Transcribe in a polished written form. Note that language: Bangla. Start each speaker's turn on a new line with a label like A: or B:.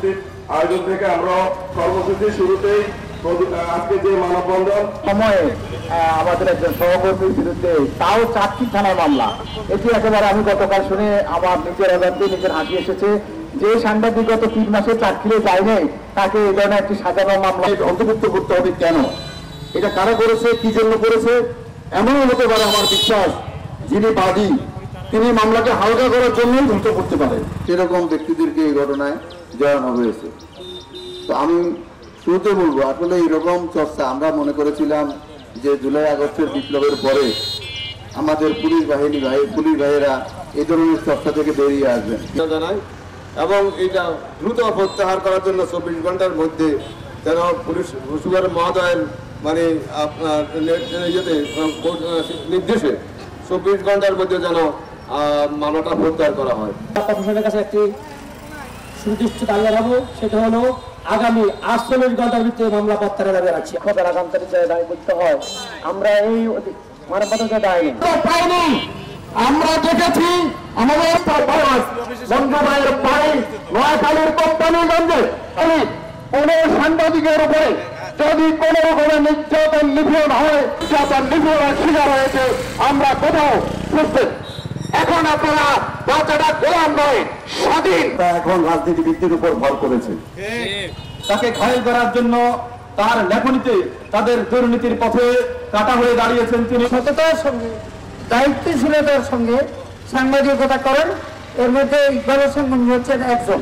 A: উপস্থিত আয়োজন থেকে আমরা কর্মসূচির শুরুতেই আজকে যে মানববন্ধন
B: সময়ে আমাদের একজন সহকর্মীর বিরুদ্ধে তাও 4টি থানায় মামলা, এটি একেবারে আমি গতকাল শুনে আমার নিজের অজান্তে নিজের হাসি এসেছে। যে সাংবাদিক গত 3 মাসে চাকরিতে যায় নাই তাকে এই ধরনের একটি সাজানো মামলায় অন্তর্ভুক্ত করতে হবে কেন? এটা কারা করেছে, কি জন্য করেছে? এমনও হতে পারে আমার বিশ্বাস যিনি বাদী তিনি মামলাকে হালকা করার জন্যই ধ্বংস করতে পারে।
C: সেরকম ব্যক্তিদেরকে এই ঘটনায় জড়ানো হয়েছে। তো আমি শুরুতে বলবো, আসলে এইরকম চর্চা আমরা মনে করেছিলাম যে জুলাই আগস্টের বিপ্লবের পরে আমাদের পুলিশ ভাইয়েরা এই ধরনের চর্চা থেকে বেরিয়ে আসবেন
D: জানাই, এবং এটা দ্রুত প্রত্যাহার করার জন্য 24 ঘন্টার মধ্যে যেন পুলিশ সুগার মহোদয়ের মানে আপনার নির্দেশে 24 ঘন্টার মধ্যে যেন মামলাটা প্রত্যাহার করা হয়।
E: প্রশাসনের কাছে একটি সুনির্দিষ্ট দাবি রাখবো, সেটা হলো আগামী 48 ঘন্টার ভিতরে মামলা প্রত্যাহারের দাবি রাখছি।
B: খবর আগামী দায় করতে হয়। আমরা এই মানবতাকে দায় পাইনি, আমরা দেখেছি আমাদের বন্ধু ভাইয়ের পাই নোয়াখালীর কোম্পানিগঞ্জে কোন সাংবাদিকের উপরে যদি কোন রকমের নির্যাতন নিপীড়ন হয়, নির্যাতন নিপীড়নের শিকার হয়েছে আমরা কোথাও বুঝতে। এখন আপনারা বাচ্চাটা গোলাম নয়, স্বাধীন। এখন রাজনীতিবিদদের উপর ভর করেছে, তাকে ঘায়েল করার জন্য তার লেখনীতে তাদের দুর্নীতির পথে কাটা হয়ে দাঁড়িয়েছেন। তিনি সততার সঙ্গে দায়িত্বশীলতার সঙ্গে সাংবাদিকতা করেন, এর মধ্যে ইকবাল হোসেন মঞ্জু হচ্ছেন একজন।